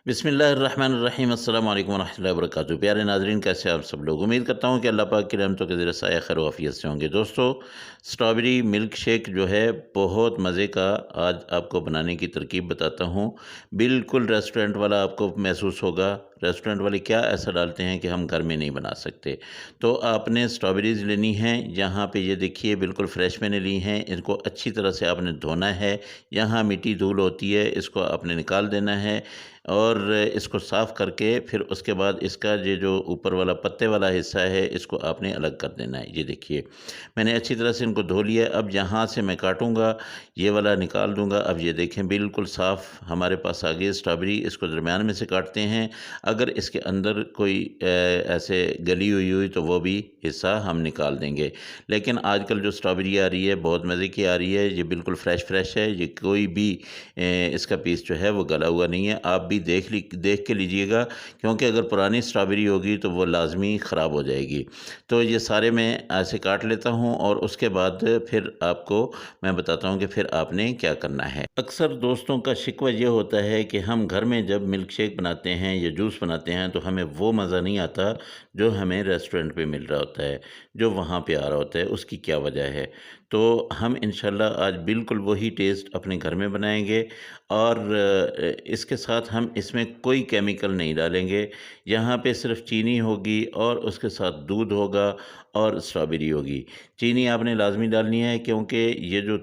बिस्मिल्लाहिर्रहमानिर्रहीम अस्सलाम वालेकुम वरहमतुल्लाहि वबरकातुहू। प्यारे नाज़रीन, कैसे आप सब लोग? उम्मीद करता हूँ कि अल्लाह पाक की रहमतों के ज़रिए साया खैर वाफ़ियत से होंगे। दोस्तों, स्ट्रॉबेरी मिल्क शेक जो है बहुत मज़े का आज आपको बनाने की तरकीब बताता हूँ। बिल्कुल रेस्टोरेंट वाला आपको महसूस होगा। रेस्टोरेंट वाले क्या ऐसा डालते हैं कि हम घर में नहीं बना सकते। तो आपने स्ट्रॉबेरीज़ लेनी हैं, यहाँ पे ये देखिए बिल्कुल फ्रेश मैंने ली हैं। इनको अच्छी तरह से आपने धोना है। यहाँ मिट्टी धूल होती है, इसको आपने निकाल देना है और इसको साफ़ करके फिर उसके बाद इसका ये जो ऊपर वाला पत्ते वाला हिस्सा है, इसको आपने अलग कर देना है। ये देखिए, मैंने अच्छी तरह से इनको धो लिया है। अब यहाँ से मैं काटूँगा, ये वाला निकाल दूँगा। अब ये देखें बिल्कुल साफ़ हमारे पास आ गई स्ट्रॉबेरी। इसको दरमियान में से काटते हैं। अगर इसके अंदर कोई ऐसे गली हुई तो वो भी हिस्सा हम निकाल देंगे। लेकिन आजकल जो स्ट्रॉबेरी आ रही है बहुत मज़े की आ रही है। ये बिल्कुल फ्रेश है। ये कोई भी इसका पीस जो है वो गला हुआ नहीं है। आप भी देख के लीजिएगा, क्योंकि अगर पुरानी स्ट्रॉबेरी होगी तो वो लाज़मी ख़राब हो जाएगी। तो ये सारे मैं ऐसे काट लेता हूँ और उसके बाद फिर आपको मैं बताता हूँ कि फिर आपने क्या करना है। अक्सर दोस्तों का शिकवा ये होता है कि हम घर में जब मिल्क शेक बनाते हैं या जूस बनाते हैं तो हमें वो मज़ा नहीं आता जो हमें रेस्टोरेंट पे मिल रहा होता है, जो वहाँ पे आ रहा होता है। उसकी क्या वजह है? तो हम इंशाल्लाह आज बिल्कुल वही टेस्ट अपने घर में बनाएँगे और इसके साथ हम इसमें कोई केमिकल नहीं डालेंगे। यहाँ पे सिर्फ़ चीनी होगी और उसके साथ दूध होगा और स्ट्रॉबेरी होगी। चीनी आपने लाज़मी डालनी है, क्योंकि ये जो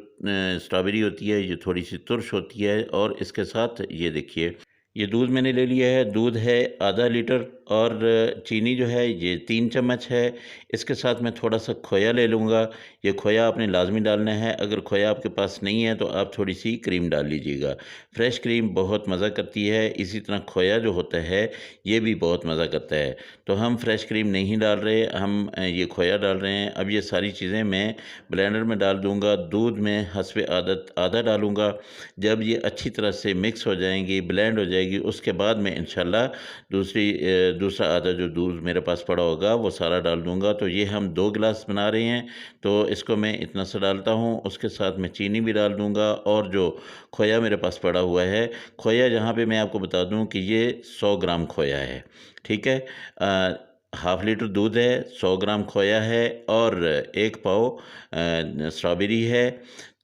स्ट्रॉबेरी होती है ये थोड़ी-सी तुर्श होती है। और इसके साथ ये देखिए, ये दूध मैंने ले लिया है। दूध है आधा लीटर और चीनी जो है ये 3 चम्मच है। इसके साथ मैं थोड़ा-सा खोया ले लूँगा। ये खोया आपने लाज़मी डालना है। अगर खोया आपके पास नहीं है तो आप थोड़ी-सी क्रीम डाल लीजिएगा। फ्रेश क्रीम बहुत मज़ा करती है। इसी तरह खोया जो होता है ये भी बहुत मज़ा करता है। तो हम फ्रेश क्रीम नहीं डाल रहे, हम ये खोया डाल रहे हैं। अब ये सारी चीज़ें मैं ब्लेंडर में डाल दूँगा। दूध में हस्बे आदत आधा डालूँगा। जब ये अच्छी तरह से मिक्स हो जाएँगी, ब्लेंड हो जाएगी, उसके बाद मैं इंशाल्लाह दूसरा आधा जो दूध मेरे पास पड़ा होगा वो सारा डाल दूँगा। तो ये हम 2 गिलास बना रहे हैं, तो इसको मैं इतना सा डालता हूँ। उसके साथ मैं चीनी भी डाल दूँगा और जो खोया मेरे पास पड़ा हुआ है, खोया यहाँ पे मैं आपको बता दूँ कि ये 100 ग्राम खोया है, ठीक है? हाफ़ लीटर दूध है, 100 ग्राम खोया है और 1 पाव स्ट्रॉबेरी है।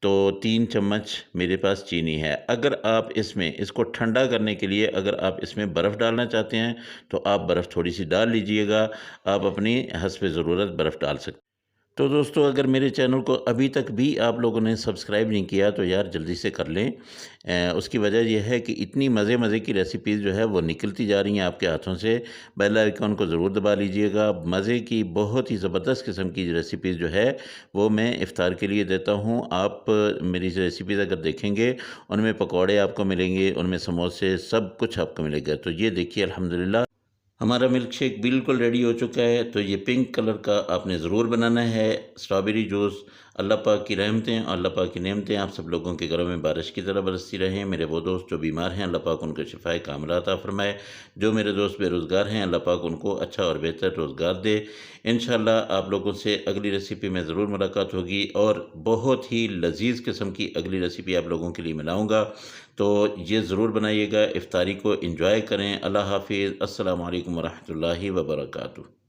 तो 3 चम्मच मेरे पास चीनी है। अगर आप इसमें इसको ठंडा करने के लिए अगर आप इसमें बर्फ़ डालना चाहते हैं तो आप बर्फ़ थोड़ी-सी डाल लीजिएगा। आप अपनी हस्ब ज़रूरत बर्फ़ डाल सकते। तो दोस्तों, अगर मेरे चैनल को अभी तक भी आप लोगों ने सब्सक्राइब नहीं किया तो यार जल्दी से कर लें। उसकी वजह यह है कि इतनी मज़े की रेसिपीज़ जो है वो निकलती जा रही हैं आपके हाथों से। बेल आइकन को ज़रूर दबा लीजिएगा। मज़े की बहुत ही ज़बरदस्त किस्म की रेसिपीज़ जो है वो मैं इफ़्तार के लिए देता हूँ। आप मेरी रेसिपीज़ अगर देखेंगे, उनमें पकौड़े आपको मिलेंगे, उनमें समोसे, सब कुछ आपको मिलेगा। तो ये देखिए, अल्हम्दुलिल्लाह हमारा मिल्क शेक बिल्कुल रेडी हो चुका है। तो ये पिंक कलर का आपने ज़रूर बनाना है स्ट्रॉबेरी जूस। अल्लाह पाक की रहमतें और अल्लाह पाक की नेमतें आप सब लोगों के घरों में बारिश की तरह बरसती रहें। मेरे वो दोस्त जो बीमार हैं, अल्लाह पाक उनको शिफ़ाए कामिला अता फ़रमाए। जो मेरे दोस्त बेरोज़गार हैं, अल्लाह पाक उनको अच्छा और बेहतर रोज़गार दे। इंशाअल्लाह आप लोगों से अगली रेसिपी में ज़रूर मुलाकात होगी और बहुत ही लज़ीज़ किस्म की अगली रेसिपी आप लोगों के लिए मैं लाऊँगा। तो ये ज़रूर बनाइएगा, इफ़्तारी को एंजॉय करें। अल्लाह हाफ़िज़। अस्सलामु अलैकुम वरहमतुल्लाहि वबरकातुहू।